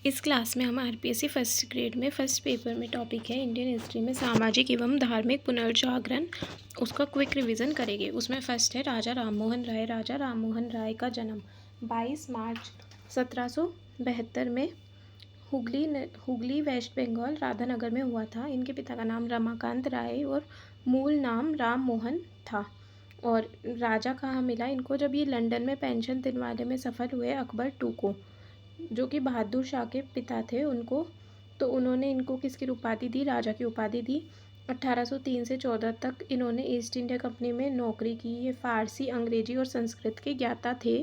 इस क्लास में हम आरपीएससी फर्स्ट ग्रेड में फर्स्ट पेपर में टॉपिक है इंडियन हिस्ट्री में सामाजिक एवं धार्मिक पुनर्जागरण, उसका क्विक रिवीजन करेंगे। उसमें फर्स्ट है राजा राममोहन राय। राजा राममोहन राय का जन्म 22 मार्च 1772 में हुगली वेस्ट बंगाल राधानगर में हुआ था। इनके पिता का नाम रमाकांत राय और मूल नाम राम मोहन था। और राजा कहाँ मिला इनको, जब ये लंदन में पेंशन दिलवाने में सफल हुए अकबर II को, जो कि बहादुर शाह के पिता थे उनको, तो उन्होंने इनको किसकी उपाधि दी, राजा की उपाधि दी। 1803 से 14 तक इन्होंने ईस्ट इंडिया कंपनी में नौकरी की। ये फारसी, अंग्रेजी और संस्कृत के ज्ञाता थे।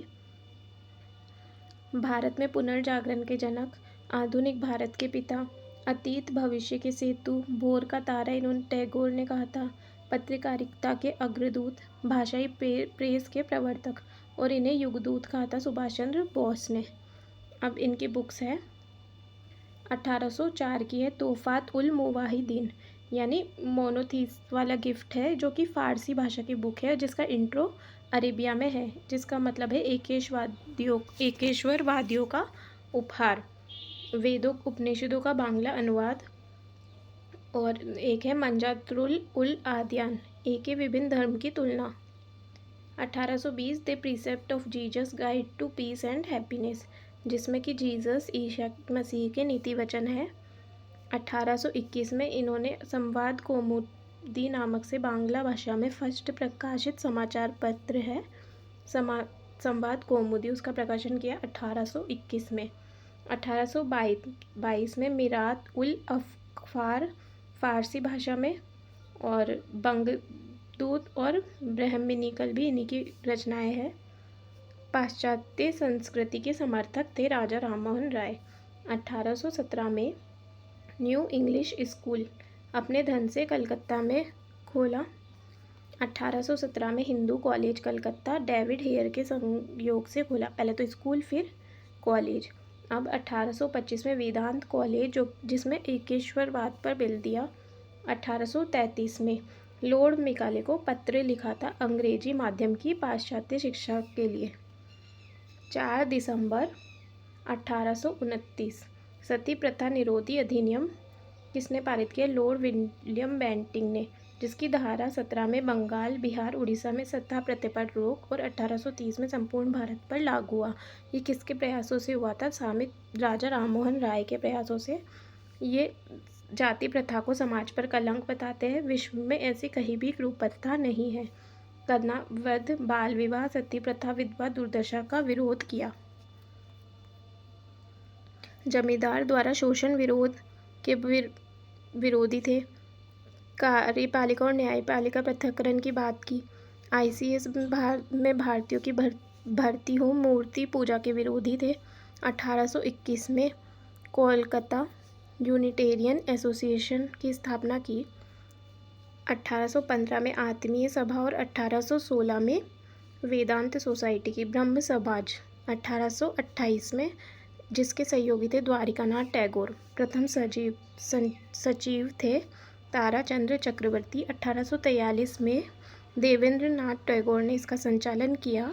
भारत में पुनर्जागरण के जनक, आधुनिक भारत के पिता, अतीत भविष्य के सेतु, भोर का तारा इन्होंने टैगोर ने कहा था। पत्रकारिता के अग्रदूत, भाषाई प्रेस के प्रवर्तक, और इन्हें युगदूत कहा था सुभाष चंद्र बोस ने। अब इनकी बुक्स है, 1804 की है तोहफात उल मुवाहिदीन, यानी मोनोथीस वाला गिफ्ट है, जो कि फ़ारसी भाषा की बुक है जिसका इंट्रो अरेबिया में है, जिसका मतलब है एकेश्वरवादियों का उपहार। वेदों उपनिषदों का बांग्ला अनुवाद। और एक है मंजातुल उल आदियान, एक के विभिन्न धर्म की तुलना। 1820 the precept of Jesus guide to peace and happiness, जिसमें कि जीसस ईसा मसीह के नीति वचन है। 1821 में इन्होंने संवाद कौमुदी नामक से बांग्ला भाषा में फर्स्ट प्रकाशित समाचार पत्र है संवाद कौमुदी, उसका प्रकाशन किया 1821 में। 1822 में मिरात उल अफ़्कार फ़ारसी भाषा में, और बंगदूत और ब्रह्मनिकल भी इन्हीं की रचनाएं हैं। पाश्चात्य संस्कृति के समर्थक थे राजा राममोहन राय। 1817 में न्यू इंग्लिश स्कूल अपने धन से कलकत्ता में खोला। 1817 में Hindu college Calcutta David Hare के सहयोग से खोला, पहले तो स्कूल फिर कॉलेज। अब 1825 में वेदांत कॉलेज, जो जिसमें एकेश्वरवाद पर बल दिया। 1833 में लॉर्ड मेकाले को पत्र लिखा था अंग्रेजी माध्यम की पाश्चात्य शिक्षा के लिए। 4 दिसंबर 1829 सती प्रथा निरोधी अधिनियम किसने पारित किया, लॉर्ड विलियम बेंटिंक ने, जिसकी धारा 17 में बंगाल, बिहार, उड़ीसा में सत्ता प्रतिपन्न रोक और 1830 में संपूर्ण भारत पर लागू हुआ। ये किसके प्रयासों से हुआ था, सामित राजा राममोहन राय के प्रयासों से। ये जाति प्रथा को समाज पर कलंक बताते हैं। विश्व में ऐसी कहीं भी कुप्रथा नहीं है। कन्या वध, बाल विवाह, सती प्रथा, विधवा दुर्दशा का विरोध किया। जमींदार द्वारा शोषण विरोध के विरोधी थे। कार्यपालिका और न्यायपालिका पृथक्करण की बात की। आईसीएस में भारतीयों की भर्ती हो, मूर्ति पूजा के विरोधी थे। 1821 में कोलकाता यूनिटेरियन एसोसिएशन की स्थापना की। 1815 में आत्मीय सभा और 1816 में वेदांत सोसाइटी की। ब्रह्म समाज 1828 में, जिसके सहयोगी थे द्वारिकानाथ टैगोर। प्रथम सचिव थे ताराचंद्र चक्रवर्ती। 1843 में देवेंद्र नाथ टैगोर ने इसका संचालन किया।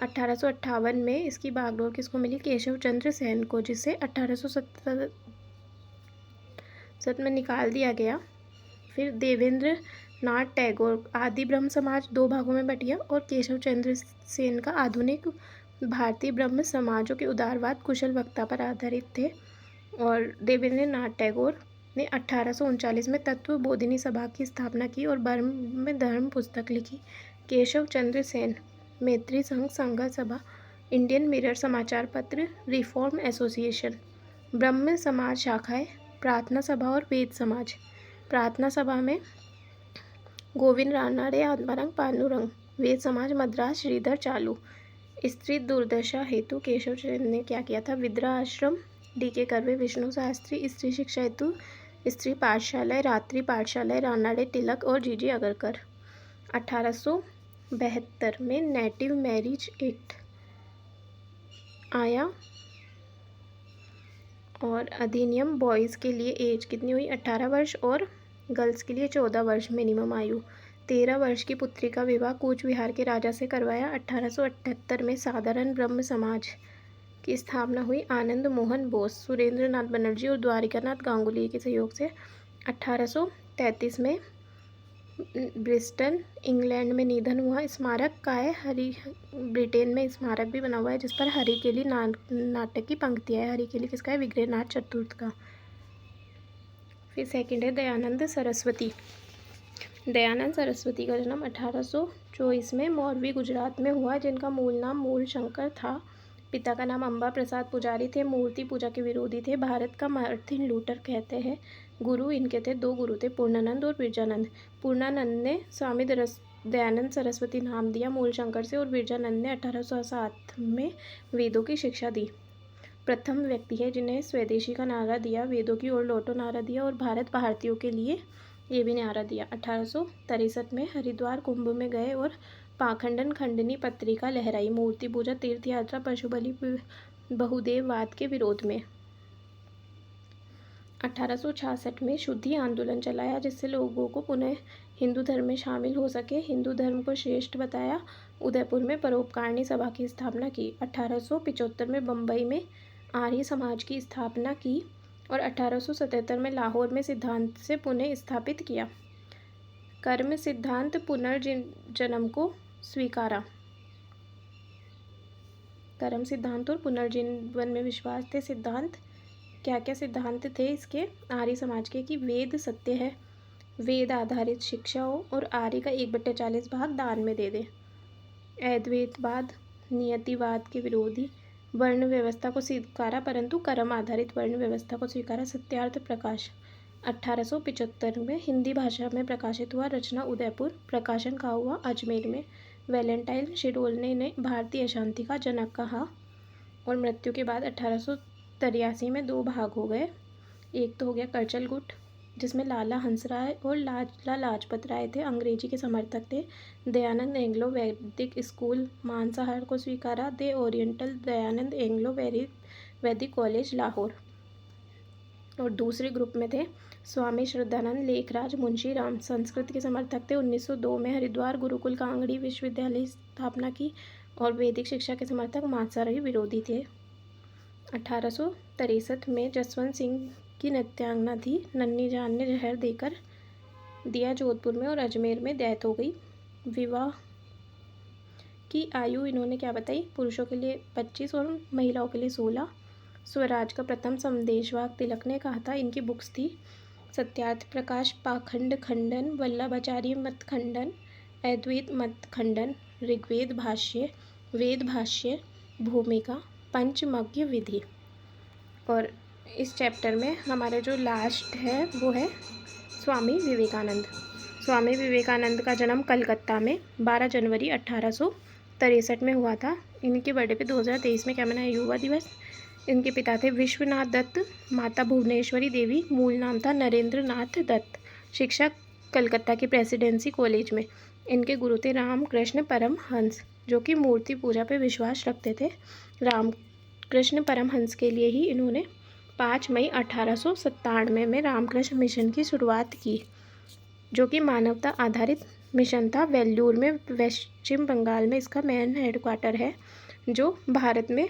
1858 में इसकी बागडोर किसको मिली, केशव चंद्र सेन को, जिसे 1870 में निकाल दिया गया। फिर देवेंद्र नाथ टैगोर आदि ब्रह्म समाज 2 भागों में बटिया, और केशव चंद्र सेन का आधुनिक भारतीय ब्रह्म समाजों के उदारवाद कुशल वक्ता पर आधारित थे। और देवेंद्र नाथ टैगोर ने 1839 में तत्व बोधिनी सभा की स्थापना की और बर्म में धर्म पुस्तक लिखी। केशव चंद्र सेन मैत्री संघ, संघर्ष सभा, इंडियन मिरर समाचार पत्र, रिफॉर्म एसोसिएशन। ब्रह्म समाज शाखाएं, प्रार्थना सभा और वेद समाज। प्रार्थना सभा में गोविंद रानड़े, आत्माराम पांडुरंग। वेद समाज मद्रास श्रीधर चालू। स्त्री दुर्दशा हेतु केशव चंद्र ने क्या किया था, विद्रा आश्रम, DK कर्वे, विष्णु शास्त्री। स्त्री शिक्षा हेतु स्त्री पाठशालाएं, रात्रि पाठशालाएं, रानड़े, तिलक और GG अगरकर। 1872 में नेटिव मैरिज एक्ट आया, और अधिनियम बॉयज़ के लिए एज कितनी हुई, 18 वर्ष, और गर्ल्स के लिए 14 वर्ष मिनिमम आयु। 13 वर्ष की पुत्री का विवाह कूच विहार के राजा से करवाया। 1878 में साधारण ब्रह्म समाज की स्थापना हुई आनंद मोहन बोस, सुरेंद्र नाथ बनर्जी और द्वारिकानाथ गांगुली के सहयोग से। 1833 में ब्रिस्टल इंग्लैंड में निधन हुआ। स्मारक का है हरी, ब्रिटेन में स्मारक भी बना हुआ है जिस पर हरी केली नाटक की पंक्तियाँ है। हरी केली किसका है? विग्रहनाथ चतुर्थ का। फिर सेकंड है दयानंद सरस्वती। दयानंद सरस्वती का जन्म 1824 में मोरबी गुजरात में हुआ, जिनका मूल नाम मूल शंकर था। पिता का नाम अंबा प्रसाद पुजारी थे। मूर्ति पूजा के विरोधी थे। भारत का मार्टिन लूथर कहते हैं। गुरु इनके थे, दो गुरु थे, पूर्णानंद और बिरजानंद। पूर्णानंद ने स्वामी दयानंद सरस्वती नाम दिया मूल शंकर से, और बिरजानंद ने 1807 में वेदों की शिक्षा दी। प्रथम व्यक्ति है जिन्हें स्वदेशी का नारा दिया, वेदों की ओर लौटो नारा दिया, और भारत भारतीयों के लिए ये भी नारा दिया। 1863 में हरिद्वार कुंभ में गए और पाखंडन खंडनी पत्रिका लहराई। मूर्ति पूजा, तीर्थ यात्रा, पशु बलि, बहुदेववाद के विरोध में। 1866 में शुद्धि आंदोलन चलाया, जिससे लोगों को पुनः हिंदू धर्म में शामिल हो सके। हिंदू धर्म को श्रेष्ठ बताया। उदयपुर में परोपकारिणी सभा की स्थापना की। 1875 में बम्बई में आर्य समाज की स्थापना की, और 1877 में लाहौर में सिद्धांत से पुनः स्थापित किया। कर्म सिद्धांत पुनर्जन्म को स्वीकारा। कर्म सिद्धांत और पुनर्जीवन में विश्वास थे। सिद्धांत क्या क्या सिद्धांत थे इसके? आर्य समाज के कि वेद सत्य है, वेद आधारित शिक्षा हो, और आर्य का 1/40 भाग दान में दे दे। अद्वैतवाद, नियतिवाद के विरोधी, वर्ण व्यवस्था को स्वीकारा परंतु कर्म आधारित वर्ण व्यवस्था को स्वीकारा। सत्यार्थ प्रकाश 1875 में हिंदी भाषा में प्रकाशित हुआ। रचना उदयपुर, प्रकाशन कहाँ हुआ? अजमेर में। वैलेंटाइन शिरोल ने भारतीय अशांति का जनक कहा, और मृत्यु के बाद 1883 में 2 भाग हो गए। एक तो हो गया करचल गुट, जिसमें लाला हंसराय और लाला लाजपत राय थे, अंग्रेजी के समर्थक थे। दयानंद एंग्लो वैदिक स्कूल मांसाहार को स्वीकारा। दे ओरिएंटल दयानंद एंग्लो वैदिक कॉलेज लाहौर। और दूसरे ग्रुप में थे स्वामी श्रद्धानंद, लेखराज, मुंशी राम, संस्कृत के समर्थक थे। 1902 में हरिद्वार गुरुकुल कांगड़ी विश्वविद्यालय स्थापना की, और वैदिक शिक्षा के समर्थक मांसाहारी विरोधी थे। 1863 में जसवंत सिंह की नृत्यांगना थी नन्ही जान ने जहर देकर दिया जोधपुर में, और अजमेर में डेथ हो गई। विवाह की आयु इन्होंने क्या बताई? पुरुषों के लिए 25 और महिलाओं के लिए 16। स्वराज का प्रथम संदेशवाहक तिलक ने कहा था। इनकी बुक्स थी सत्यार्थ प्रकाश, पाखंड खंडन, वल्लभाचार्य मत खंडन, अद्वैत मत खंडन, ऋग्वेद भाष्य, वेद भाष्य, भूमिका, पंचमज्ञ विधि। और इस चैप्टर में हमारे जो लास्ट है वो है स्वामी विवेकानंद। स्वामी विवेकानंद का जन्म कलकत्ता में 12 जनवरी 1863 में हुआ था। इनके बर्थडे पे 2023 में क्या मनाया? युवा दिवस। इनके पिता थे विश्वनाथ दत्त, माता भुवनेश्वरी देवी, मूल नाम था नरेंद्र नाथ दत्त। शिक्षा कलकत्ता की प्रेसिडेंसी कॉलेज में। इनके गुरु थे रामकृष्ण परमहंस, जो कि मूर्ति पूजा पे विश्वास रखते थे। रामकृष्ण परमहंस के लिए ही इन्होंने 5 मई 1897 में रामकृष्ण मिशन की शुरुआत की, जो कि मानवता आधारित मिशन था। वेल्लूर में पश्चिम बंगाल में इसका मेन हेडक्वार्टर है, जो भारत में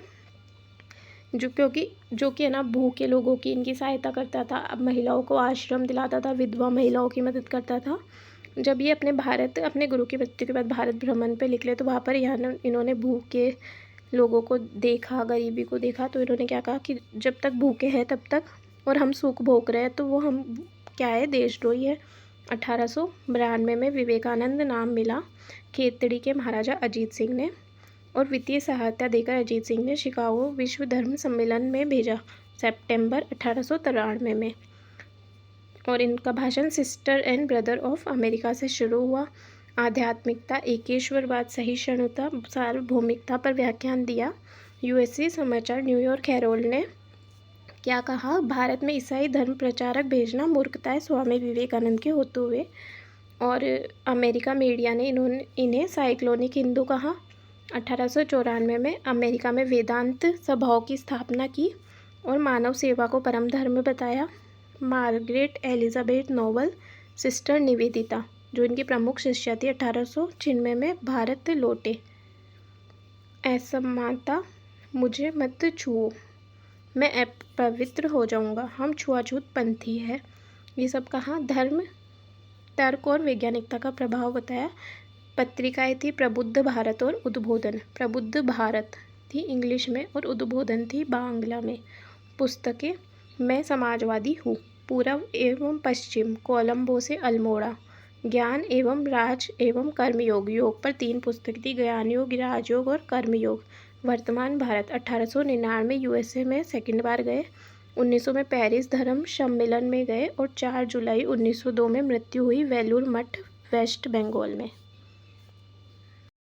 जो कि है ना भूखे लोगों की इनकी सहायता करता था। अब महिलाओं को आश्रम दिलाता था, विधवा महिलाओं की मदद करता था। जब ये अपने गुरु की मृत्यु के बाद भारत भ्रमण पे निकले, तो वहाँ पर इन्होंने भूखे लोगों को देखा, गरीबी को देखा। तो इन्होंने क्या कहा कि जब तक भूखे हैं तब तक, और हम सुख भोग रहे हैं, तो वो हम क्या है? देशद्रोही है। 1892 में विवेकानंद नाम मिला खेतड़ी के महाराजा अजीत सिंह ने, और वित्तीय सहायता देकर अजीत सिंह ने शिकागो विश्व धर्म सम्मेलन में भेजा सितंबर 1893 में। और इनका भाषण sister and brother of America से शुरू हुआ। आध्यात्मिकता, एकेश्वरवाद, सहिष्णुता, सार्वभौमिकता पर व्याख्यान दिया। यूएसए समाचार न्यूयॉर्क हेरोल्ड ने क्या कहा? भारत में ईसाई धर्म प्रचारक भेजना मूर्खता है स्वामी विवेकानंद के होते हुए। और अमेरिका मीडिया ने इन्हें साइक्लोनिक हिंदू कहा। 1894 में अमेरिका में वेदांत सभाओं की स्थापना की, और मानव सेवा को परम धर्म बताया। Margaret Elizabeth Noble, sister Nivedita, जो इनकी प्रमुख शिष्या थी, 1896 में भारत लौटे। असमानता मुझे मत छुओ, मैं अपवित्र हो जाऊंगा, हम छुआछूत पंथी है। ये सब कहाँ? धर्म, तर्क और वैज्ञानिकता का प्रभाव बताया। पत्रिकाएं थी प्रबुद्ध भारत और उद्बोधन। प्रबुद्ध भारत थी इंग्लिश में और उद्बोधन थी बांग्ला में। पुस्तकें, मैं समाजवादी हूँ, पूर्व एवं पश्चिम, कोलंबो से अल्मोड़ा। ज्ञान एवं राज एवं कर्मयोग, योग पर 3 पुस्तक थी, ज्ञान योग, राजयोग और कर्मयोग। वर्तमान भारत, 1899 यूएसए में सेकंड बार गए, 1900 में पेरिस धर्म सम्मेलन में गए और 4 जुलाई 1902 में मृत्यु हुई वेलूर मठ, वेस्ट बंगाल में।